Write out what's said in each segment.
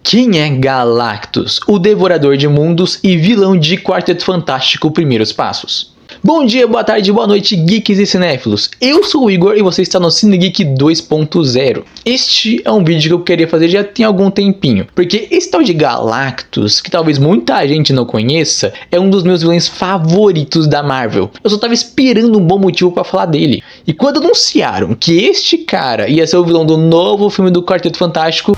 Quem é Galactus, o devorador de mundos e vilão de Quarteto Fantástico Primeiros Passos? Bom dia, boa tarde, boa noite, geeks e cinéfilos. Eu sou o Igor e você está no Cine Geek 2.0. Este é um vídeo que eu queria fazer já tem algum tempinho, porque esse tal de Galactus, que talvez muita gente não conheça, é um dos meus vilões favoritos da Marvel. Eu só tava esperando um bom motivo para falar dele. E quando anunciaram que este cara ia ser o vilão do novo filme do Quarteto Fantástico,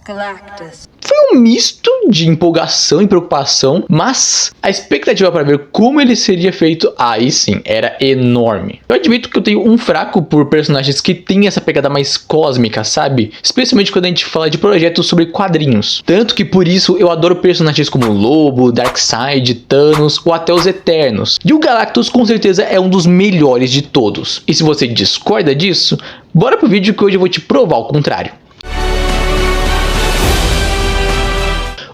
Galactus. foi um misto de empolgação e preocupação, mas a expectativa para ver como ele seria feito, aí sim, era enorme. Eu admito que eu tenho um fraco por personagens que têm essa pegada mais cósmica, sabe? Especialmente quando a gente fala de projetos sobre quadrinhos. Tanto que por isso eu adoro personagens como Lobo, Darkseid, Thanos ou até os Eternos. E o Galactus com certeza é um dos melhores de todos. E se você discorda disso, bora pro vídeo que hoje eu vou te provar o contrário.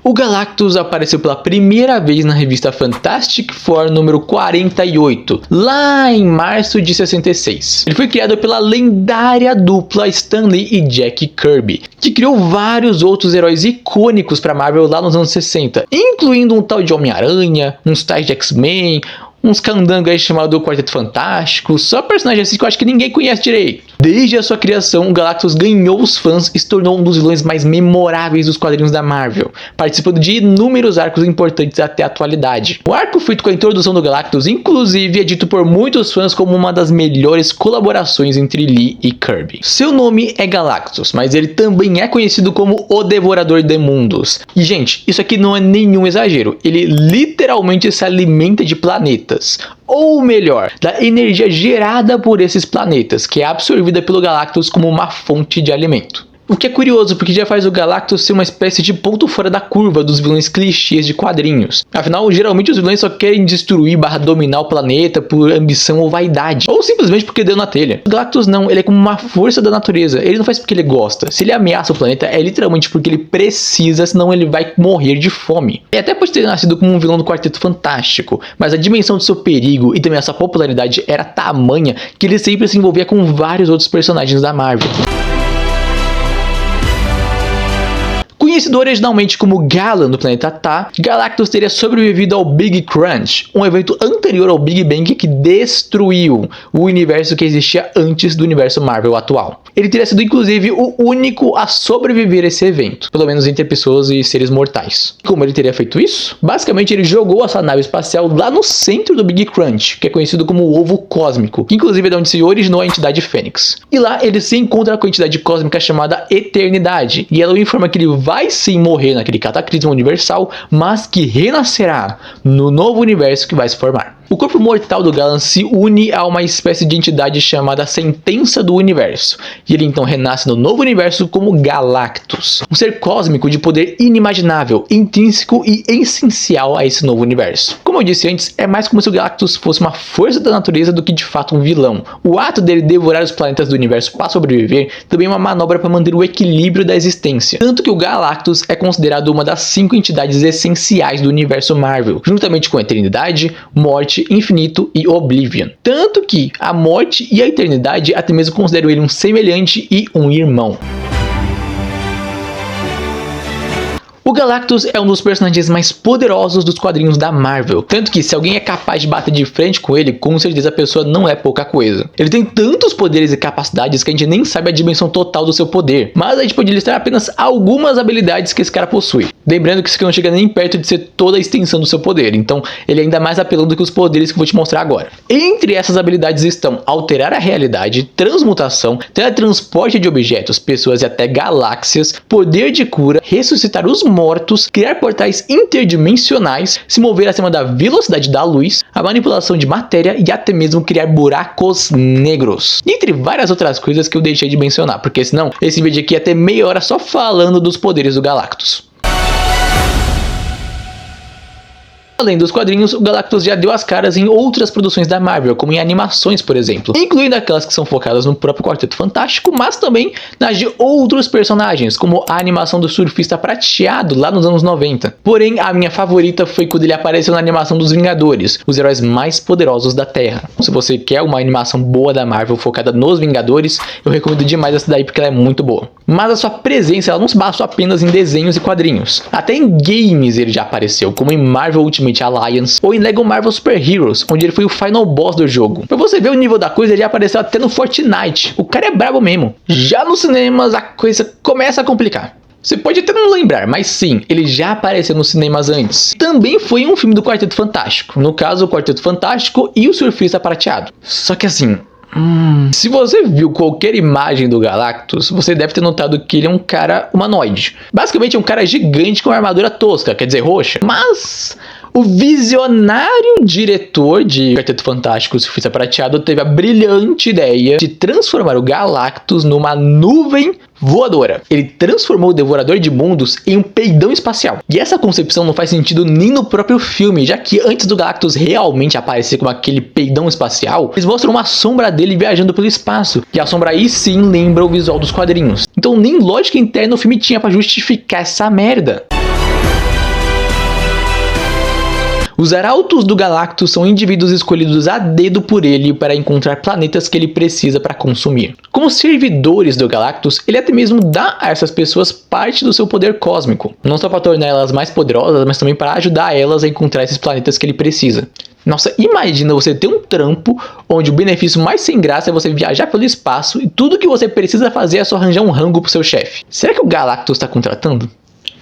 O Galactus apareceu pela primeira vez na revista Fantastic Four número 48, lá em março de 66. Ele foi criado pela lendária dupla Stan Lee e Jack Kirby, que criou vários outros heróis icônicos para Marvel lá nos anos 60, incluindo um tal de Homem-Aranha, uns tais de X-Men, uns candangos aí chamado Quarteto Fantástico, só personagens assim que eu acho que ninguém conhece direito. Desde a sua criação, o Galactus ganhou os fãs e se tornou um dos vilões mais memoráveis dos quadrinhos da Marvel, participando de inúmeros arcos importantes até a atualidade. O arco feito com a introdução do Galactus, inclusive, é dito por muitos fãs como uma das melhores colaborações entre Lee e Kirby. Seu nome é Galactus, mas ele também é conhecido como o Devorador de Mundos. E gente, isso aqui não é nenhum exagero, ele literalmente se alimenta de planetas. Ou melhor, da energia gerada por esses planetas, que é absorvida pelo Galactus como uma fonte de alimento. O que é curioso, porque já faz o Galactus ser uma espécie de ponto fora da curva dos vilões clichês de quadrinhos. Afinal, geralmente os vilões só querem destruir / dominar o planeta por ambição ou vaidade, ou simplesmente porque deu na telha. O Galactus não, ele é como uma força da natureza, ele não faz porque ele gosta. Se ele ameaça o planeta, é literalmente porque ele precisa, senão ele vai morrer de fome. E até pode ter nascido como um vilão do Quarteto Fantástico, mas a dimensão do seu perigo e também a sua popularidade era tamanha que ele sempre se envolvia com vários outros personagens da Marvel. Conhecido originalmente como Galan do planeta Ta, Galactus teria sobrevivido ao Big Crunch, um evento anterior ao Big Bang que destruiu o universo que existia antes do universo Marvel atual. Ele teria sido inclusive o único a sobreviver a esse evento, pelo menos entre pessoas e seres mortais. Como ele teria feito isso? Basicamente ele jogou a sua nave espacial lá no centro do Big Crunch, que é conhecido como o Ovo Cósmico, que inclusive é de onde se originou a entidade Fênix. E lá ele se encontra com a entidade cósmica chamada Eternidade, e ela o informa que ele vai sim morrer naquele cataclismo universal, mas que renascerá no novo universo que vai se formar. O corpo mortal do Galan se une a uma espécie de entidade chamada Sentença do Universo, e ele então renasce no novo universo como Galactus, um ser cósmico de poder inimaginável, intrínseco e essencial a esse novo universo. Como eu disse antes, é mais como se o Galactus fosse uma força da natureza do que de fato um vilão. O ato dele devorar os planetas do universo para sobreviver também é uma manobra para manter o equilíbrio da existência, tanto que o Galactus é considerado uma das 5 entidades essenciais do universo Marvel, juntamente com a Eternidade, Morte, Infinito e Oblivion. Tanto que a Morte e a Eternidade até mesmo consideram ele um semelhante e um irmão. O Galactus é um dos personagens mais poderosos dos quadrinhos da Marvel, tanto que se alguém é capaz de bater de frente com ele, com certeza a pessoa não é pouca coisa. Ele tem tantos poderes e capacidades que a gente nem sabe a dimensão total do seu poder, mas a gente pode listar apenas algumas habilidades que esse cara possui. Lembrando que isso aqui não chega nem perto de ser toda a extensão do seu poder, então ele é ainda mais apelão do que os poderes que eu vou te mostrar agora. Entre essas habilidades estão alterar a realidade, transmutação, teletransporte de objetos, pessoas e até galáxias, poder de cura, ressuscitar os mortos, criar portais interdimensionais, se mover acima da velocidade da luz, a manipulação de matéria e até mesmo criar buracos negros. Entre várias outras coisas que eu deixei de mencionar, porque senão esse vídeo aqui ia ter meia hora só falando dos poderes do Galactus. Além dos quadrinhos, o Galactus já deu as caras em outras produções da Marvel, como em animações, por exemplo, incluindo aquelas que são focadas no próprio Quarteto Fantástico, mas também nas de outros personagens, como a animação do Surfista Prateado lá nos anos 90. Porém, a minha favorita foi quando ele apareceu na animação dos Vingadores, os heróis mais poderosos da Terra. Se você quer uma animação boa da Marvel focada nos Vingadores, eu recomendo demais essa daí porque ela é muito boa. Mas a sua presença ela não se basta apenas em desenhos e quadrinhos. Até em games ele já apareceu, como em Marvel Ultimate Alliance ou em Lego Marvel Super Heroes, onde ele foi o final boss do jogo. Pra você ver o nível da coisa, ele já apareceu até no Fortnite. O cara é brabo mesmo. Já nos cinemas a coisa começa a complicar. Você pode até não lembrar, mas sim, ele já apareceu nos cinemas antes. Também foi em um filme do Quarteto Fantástico. No caso, o Quarteto Fantástico e o Surfista Prateado. Só que assim... se você viu qualquer imagem do Galactus, você deve ter notado que ele é um cara humanoide. Basicamente é um cara gigante com uma armadura tosca, quer dizer roxa. Mas o visionário diretor de Quarteto Fantástico e Surfista Prateado teve a brilhante ideia de transformar o Galactus numa nuvem voadora. Ele transformou o Devorador de Mundos em um peidão espacial. E essa concepção não faz sentido nem no próprio filme, já que antes do Galactus realmente aparecer como aquele peidão espacial, eles mostram uma sombra dele viajando pelo espaço, e a sombra aí sim lembra o visual dos quadrinhos. Então nem lógica interna o filme tinha pra justificar essa merda. Os Arautos do Galactus são indivíduos escolhidos a dedo por ele para encontrar planetas que ele precisa para consumir. Como servidores do Galactus, ele até mesmo dá a essas pessoas parte do seu poder cósmico, não só para tornar elas mais poderosas, mas também para ajudar elas a encontrar esses planetas que ele precisa. Nossa, imagina você ter um trampo onde o benefício mais sem graça é você viajar pelo espaço e tudo que você precisa fazer é só arranjar um rango pro seu chefe. Será que o Galactus está contratando?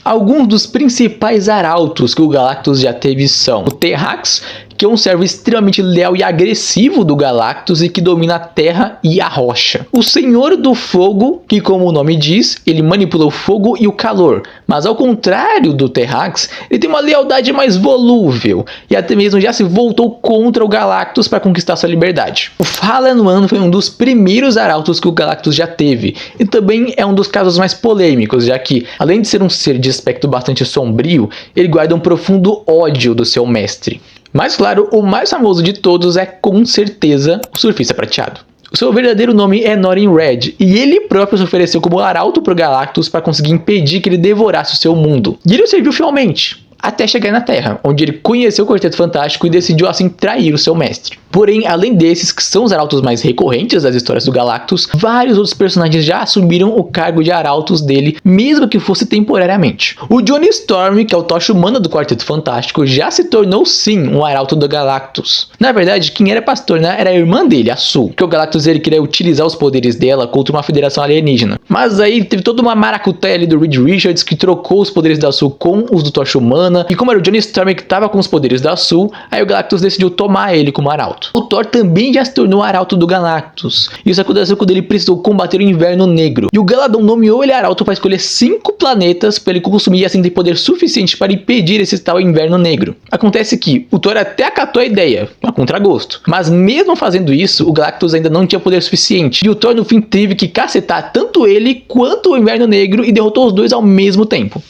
Alguns dos principais arautos que o Galactus já teve são o Terrax, que é um servo extremamente leal e agressivo do Galactus e que domina a terra e a rocha. O Senhor do Fogo, que como o nome diz, ele manipula o fogo e o calor, mas ao contrário do Terrax, ele tem uma lealdade mais volúvel e até mesmo já se voltou contra o Galactus para conquistar sua liberdade. O Fallen One foi um dos primeiros arautos que o Galactus já teve e também é um dos casos mais polêmicos, já que, além de ser um ser de aspecto bastante sombrio, ele guarda um profundo ódio do seu mestre. Mas claro, o mais famoso de todos é com certeza o Surfista Prateado. O seu verdadeiro nome é Norrin Red, e ele próprio se ofereceu como arauto para o Galactus para conseguir impedir que ele devorasse o seu mundo. E ele o serviu fielmente, até chegar na Terra, onde ele conheceu o Quarteto Fantástico e decidiu assim trair o seu mestre. Porém, além desses, que são os arautos mais recorrentes das histórias do Galactus, vários outros personagens já assumiram o cargo de arautos dele, mesmo que fosse temporariamente. O Johnny Storm, que é o Tocha Humana do Quarteto Fantástico, já se tornou sim um arauto do Galactus. Na verdade, quem era pra se tornar era a irmã dele, a Sue, que o Galactus ele queria utilizar os poderes dela contra uma federação alienígena. Mas aí teve toda uma maracutaia ali do Reed Richards, que trocou os poderes da Sue com os do Tocha Humana, e como era o Johnny Storm que estava com os poderes da Sue, aí o Galactus decidiu tomar ele como arauto. O Thor também já se tornou arauto do Galactus. Isso aconteceu quando ele precisou combater o Inverno Negro. E o Galadon nomeou ele arauto para escolher 5 planetas para ele consumir e assim ter poder suficiente para impedir esse tal Inverno Negro. Acontece que o Thor até acatou a ideia, a contragosto. Mas mesmo fazendo isso, o Galactus ainda não tinha poder suficiente. E o Thor no fim teve que cacetar tanto ele quanto o Inverno Negro e derrotou os dois ao mesmo tempo.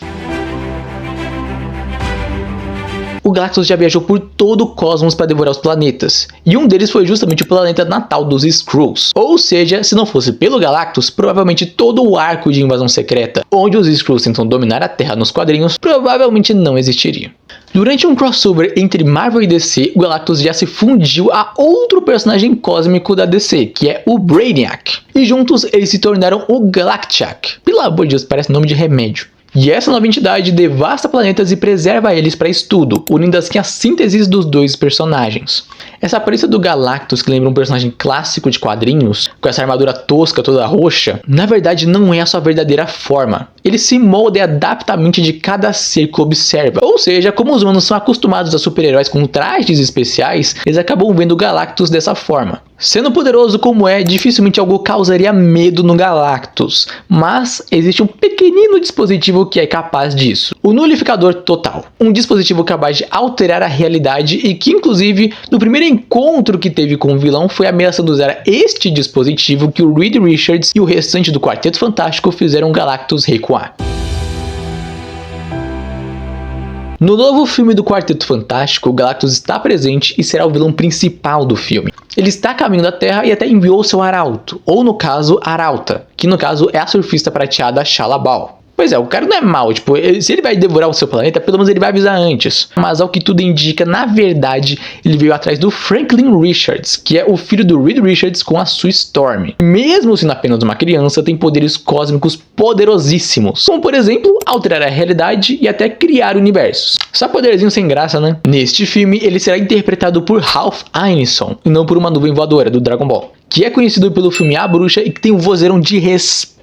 O Galactus já viajou por todo o cosmos para devorar os planetas, e um deles foi justamente o planeta natal dos Skrulls. Ou seja, se não fosse pelo Galactus, provavelmente todo o arco de Invasão Secreta, onde os Skrulls tentam dominar a Terra nos quadrinhos, provavelmente não existiria. Durante um crossover entre Marvel e DC, o Galactus já se fundiu a outro personagem cósmico da DC, que é o Brainiac. E juntos eles se tornaram o Galactiac. Pelo amor de Deus, parece nome de remédio. E essa nova entidade devasta planetas e preserva eles para estudo, unindo assim as sínteses dos dois personagens. Essa aparência do Galactus, que lembra um personagem clássico de quadrinhos, com essa armadura tosca toda roxa, na verdade não é a sua verdadeira forma. Ele se molda e adapta a mente de cada ser que observa. Ou seja, como os humanos são acostumados a super-heróis com trajes especiais, eles acabam vendo o Galactus dessa forma. Sendo poderoso como é, dificilmente algo causaria medo no Galactus, mas existe um pequenino dispositivo que é capaz disso. O Nulificador Total, um dispositivo capaz de alterar a realidade e que inclusive no primeiro encontro que teve com o vilão foi ameaçando usar este dispositivo que o Reed Richards e o restante do Quarteto Fantástico fizeram o Galactus recuar. No novo filme do Quarteto Fantástico, o Galactus está presente e será o vilão principal do filme. Ele está a caminho da Terra e até enviou seu arauto, ou no caso, arauta, que no caso é a surfista prateada Shalla-Bal. Pois é, o cara não é mau, tipo, se ele vai devorar o seu planeta, pelo menos ele vai avisar antes. Mas ao que tudo indica, na verdade, ele veio atrás do Franklin Richards, que é o filho do Reed Richards com a Sue Storm. Mesmo sendo apenas uma criança, tem poderes cósmicos poderosíssimos, como por exemplo, alterar a realidade e até criar universos. Só poderzinho sem graça, né? Neste filme, ele será interpretado por Ralph Ineson, e não por uma nuvem voadora do Dragon Ball, que é conhecido pelo filme A Bruxa e que tem um vozeirão de respeito,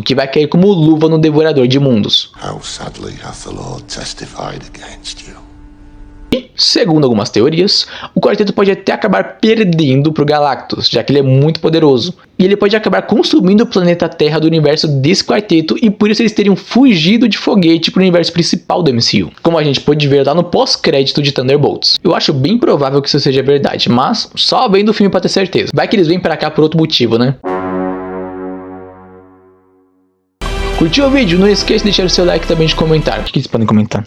que vai cair como luva no Devorador de Mundos. How sadly hath the Lord testified against you. E, segundo algumas teorias, o quarteto pode até acabar perdendo pro Galactus, já que ele é muito poderoso. E ele pode acabar consumindo o planeta Terra do universo desse quarteto, e por isso eles teriam fugido de foguete pro universo principal do MCU, como a gente pôde ver lá no pós-crédito de Thunderbolts. Eu acho bem provável que isso seja verdade, mas só vendo o filme pra ter certeza. Vai que eles vêm pra cá por outro motivo, né? Curtiu o vídeo? Não esqueça de deixar o seu like e também de comentar. O que vocês podem comentar?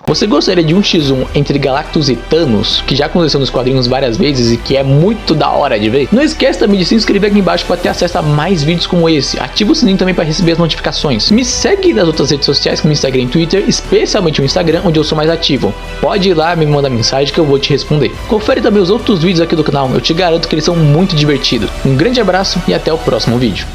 Você gostaria de um x1 entre Galactus e Thanos, que já aconteceu nos quadrinhos várias vezes e que é muito da hora de ver? Não esqueça também de se inscrever aqui embaixo para ter acesso a mais vídeos como esse. Ativa o sininho também para receber as notificações. Me segue nas outras redes sociais como Instagram e Twitter, especialmente o Instagram, onde eu sou mais ativo. Pode ir lá, me mandar mensagem que eu vou te responder. Confere também os outros vídeos aqui do canal, eu te garanto que eles são muito divertidos. Um grande abraço e até o próximo vídeo.